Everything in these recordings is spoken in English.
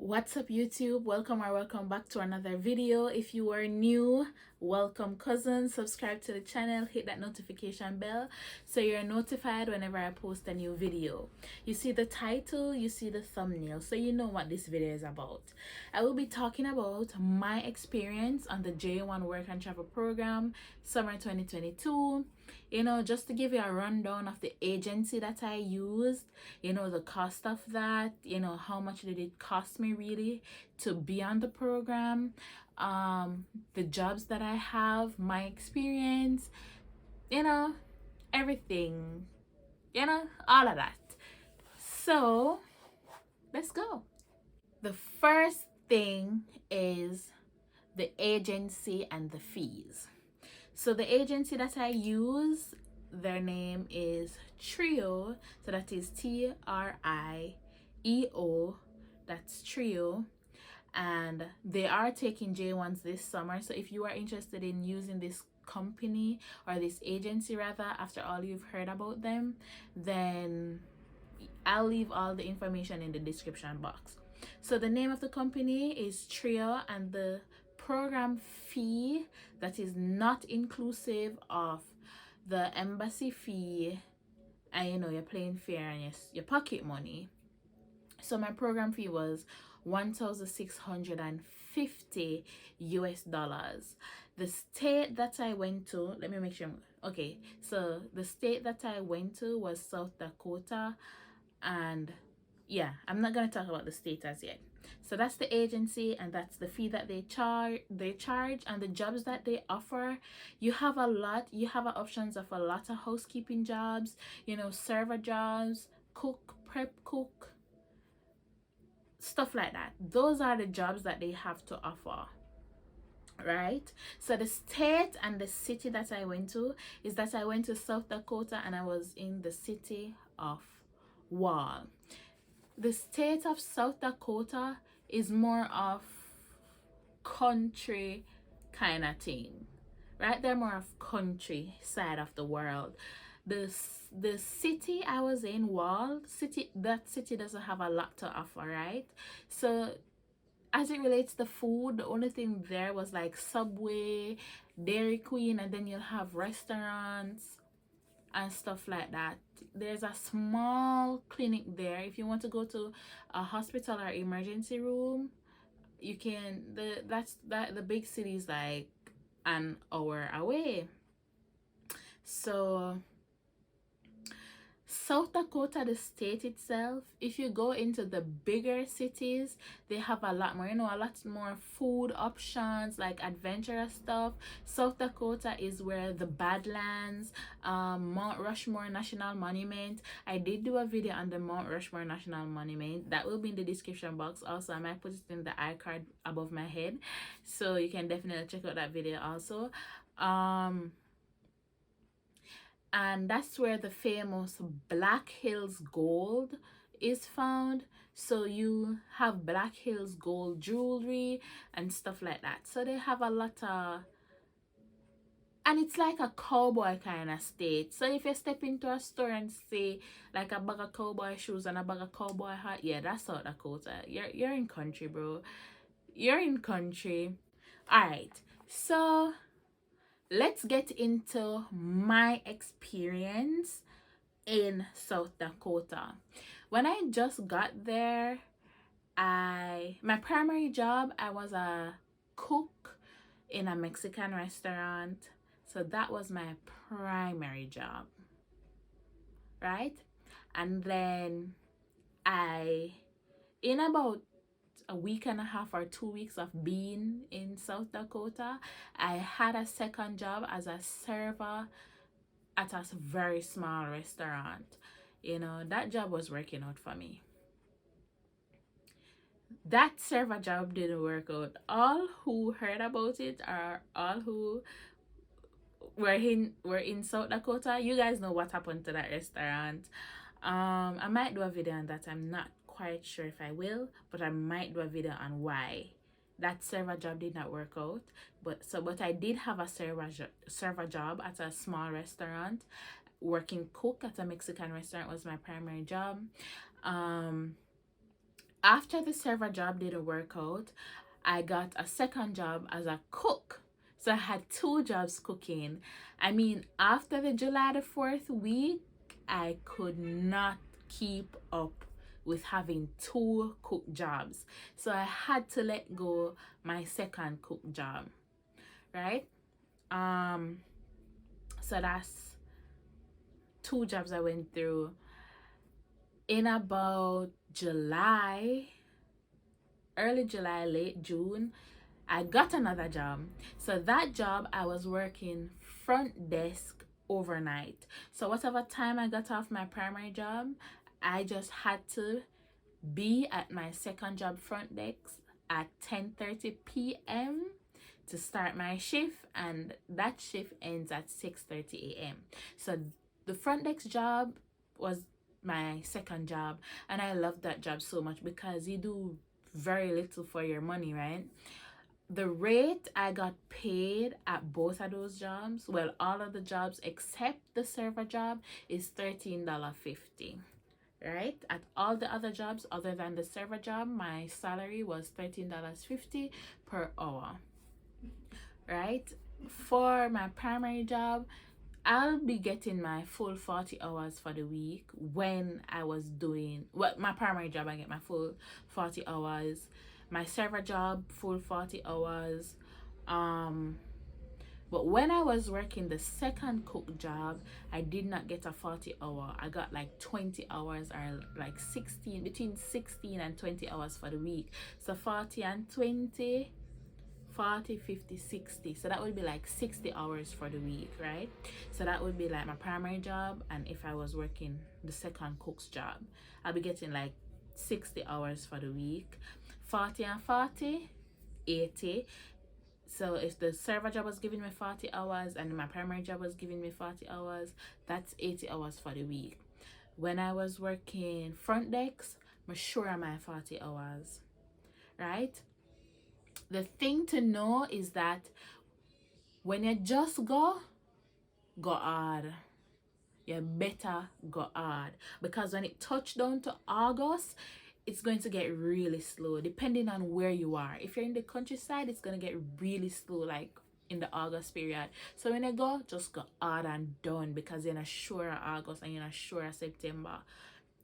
What's up YouTube? Welcome or welcome back to another video. If you are new, welcome cousin. Subscribe to the channel, hit that notification bell so you're notified whenever I post a new video. You see the title, you see the thumbnail, so you know what this video is about. I will be talking about my experience on the J1 Work and Travel Program summer 2022. Just to give you a rundown of the agency that I used, the cost of that, how much did it cost me really to be on the program, the jobs that I have, my experience, everything, all of that. So let's go. The first thing is the agency and the fees. So the agency that I use, their name is Trio. So that is TRIEO. That's Trio. And they are taking J1s this summer. So if you are interested in using this company or this agency rather, after all you've heard about them, then I'll leave all the information in the description box. So the name of the company is Trio, and the program fee that is not inclusive of the embassy fee and your plane fare and your pocket money. So my program fee was $1,650 US. The state that I went to, let me make sure. Okay, so the state that I went to was South Dakota, and yeah, I'm not going to talk about the state as yet. So that's the agency, and that's the fee that they charge, and the jobs that they offer. You have options of a lot of housekeeping jobs, server jobs, prep cook, stuff like that. Those are the jobs that they have to offer, right? So the state and the city that I went to is that I went to South Dakota, and I was in the city of Wall. The state of South Dakota is more of country kind of thing, right? They're more of country side of the world. The city I was in, Wall City, that city doesn't have a lot to offer, right? So as it relates to food, the only thing there was like Subway, Dairy Queen, and then you'll have restaurants and stuff like that. There's a small clinic there. If you want to go to a hospital or emergency room, you can. The big city is like an hour away. So South Dakota, the state itself, if you go into the bigger cities, they have a lot more, a lot more food options, like adventurous stuff. South Dakota is where the Badlands, Mount Rushmore National Monument. I did do a video on the Mount Rushmore National Monument. That will be in the description box. Also, I might put it in the iCard above my head, so you can definitely check out that video also. And that's where the famous Black Hills gold is found. So you have Black Hills gold jewelry and stuff like that. So they have a lot of, and it's like a cowboy kind of state. So if you step into a store and see like a bag of cowboy shoes and a bag of cowboy hat, yeah, that's South Dakota. You're in country, bro. You're in country. All right, so let's get into my experience in South Dakota. When I just got there, my primary job, I was a cook in a Mexican restaurant. So that was my primary job, right? And then in about a week and a half or 2 weeks of being in South Dakota, I had a second job as a server at a very small restaurant. That job was working out for me. That server job didn't work out. All who heard about it, or all who were in South Dakota, you guys know what happened to that restaurant. I might do a video on that. I'm not quite sure if I will, but I might do a video on why that server job did not work out. But I did have a server job at a small restaurant. Working cook at a Mexican restaurant was my primary job. After the server job didn't work out, I got a second job as a cook. So I had two jobs cooking. I mean, after the July the 4th week, I could not keep up with having two cook jobs. So I had to let go my second cook job, right? Um so that's two jobs I went through. In about July, early July, late June, I got another job. So that job, I was working front desk overnight. So whatever time I got off my primary job, I just had to be at my second job front desk at 10:30 p.m. to start my shift, and that shift ends at 6:30 a.m. So the front desk job was my second job, and I loved that job so much because you do very little for your money, right? The rate I got paid at both of those jobs, well, all of the jobs except the server job, is $13.50. Right? At all the other jobs other than the server job, my salary was $13.50 per hour. Right? For my primary job, I'll be getting my full 40 hours for the week. When I was doing, well, my primary job, I get my full 40 hours. My server job, full 40 hours. Um, but when I was working the second cook job, I did not get a 40 hour. I got like 20 hours, or like 16, between 16 and 20 hours for the week. So 40 and 20, 40, 50, 60. So that would be like 60 hours for the week, right? So that would be like my primary job. And if I was working the second cook's job, I'll be getting like 60 hours for the week. 40 and 40, 80. So if the server job was giving me 40 hours and my primary job was giving me 40 hours, that's 80 hours for the week. When I was working front desk, I'm sure I'm at 40 hours, right? The thing to know is that when you just go hard. You better go hard, because when it touched down to August, it's going to get really slow depending on where you are. If you're in the countryside, it's going to get really slow, like in the August period. So when you go, just go hard and done, because you're not sure of August and you're not sure of September,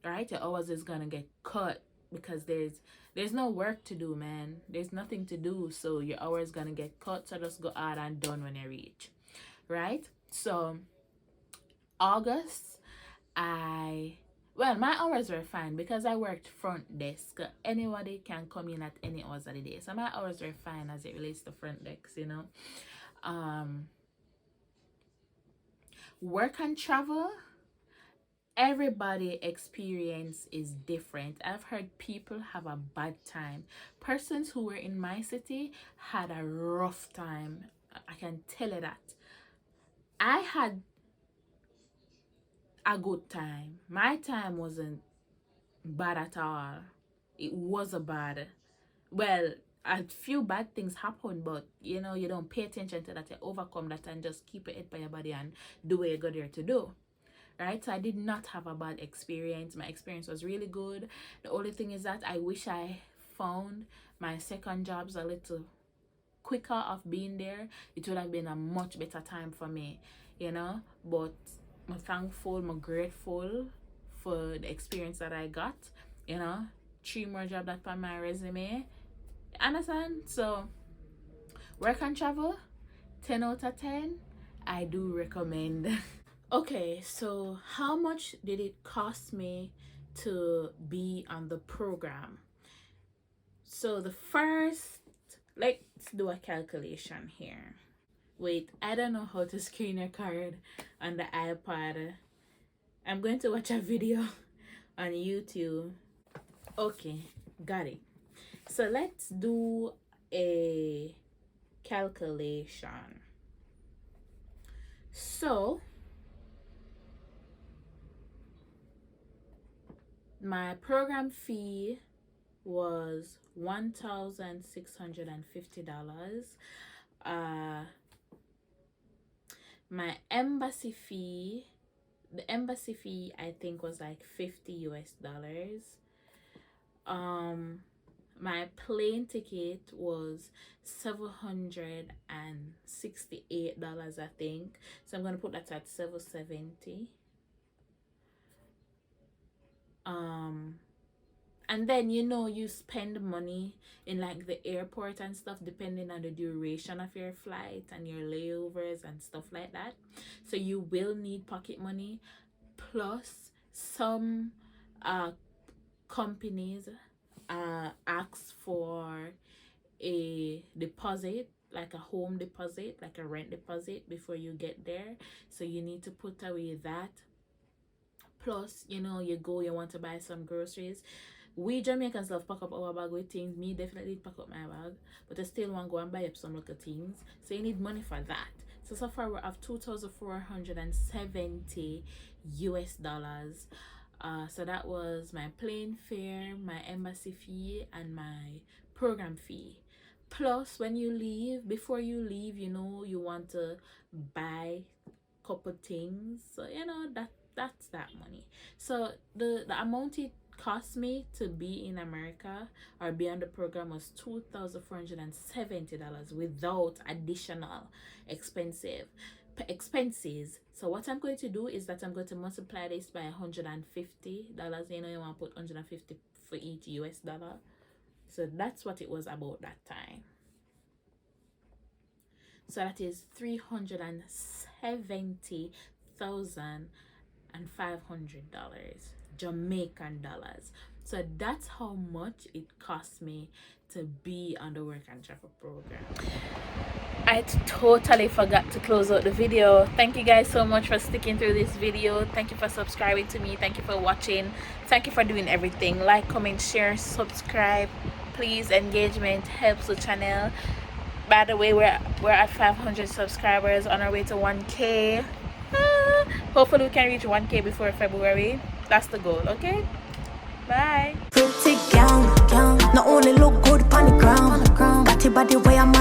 right? Your hours is going to get cut because there's no work to do, man. There's nothing to do, so your hours going to get cut. So just go hard and done when you reach, right? So August, my hours were fine because I worked front desk. Anybody can come in at any hours of the day. So my hours were fine as it relates to front desk, you know. Work and travel, everybody experience is different. I've heard people have a bad time. Persons who were in my city had a rough time. I can tell you that. I had a good time. My time wasn't bad at all. It was a bad. Well, a few bad things happen, but you know, you don't pay attention to that. You overcome that and just keep your head by your body and do what you got there to do. Right? So I did not have a bad experience. My experience was really good. The only thing is that I wish I found my second jobs a little quicker of being there. It would have been a much better time for me, you know. But I'm thankful, I'm grateful for the experience that I got, you know. 3 more jobs that on my resume. Understand? So work and travel, 10 out of 10. I do recommend. Okay, so how much did it cost me to be on the program? So the first, let's do a calculation here. Wait, I don't know how to screen record on the iPad. I'm going to watch a video on YouTube. Okay, got it. So let's do a calculation. So my program fee was $1,650. My embassy fee, the embassy fee I think was like $50. my plane ticket was $768, I think. So I'm gonna put that at 770. And then you spend money in like the airport and stuff depending on the duration of your flight and your layovers and stuff like that. So you will need pocket money. Plus some companies ask for a deposit, like a home deposit, like a rent deposit, before you get there. So you need to put away that. Plus, you want to buy some groceries. We Jamaicans love pack up our bag with things. Me definitely pack up my bag, but I still want to go and buy up some little things. So you need money for that. So far we have 2,470 US dollars. So that was my plane fare, my embassy fee, and my program fee. Plus, when you leave, before you leave, you want to buy a couple things. So that's that money. So the amount it cost me to be in America or be on the program was $2,470 without additional expenses. So what I'm going to do is that I'm going to multiply this by $150. You want to put 150 for each US dollar. So that's what it was about that time. So that is $370,500 Jamaican dollars. So that's how much it cost me to be on the work and travel program. I totally forgot to close out the video. Thank you guys so much for sticking through this video. Thank you for subscribing to me. Thank you for watching. Thank you for doing everything. Like, comment, share, subscribe. Please, engagement helps the channel. By the way, we're at 500 subscribers, on our way to 1K. Hopefully we can reach 1K before February. That's the goal. Okay, bye. Pretty gown, not only look good on the ground, body way I'm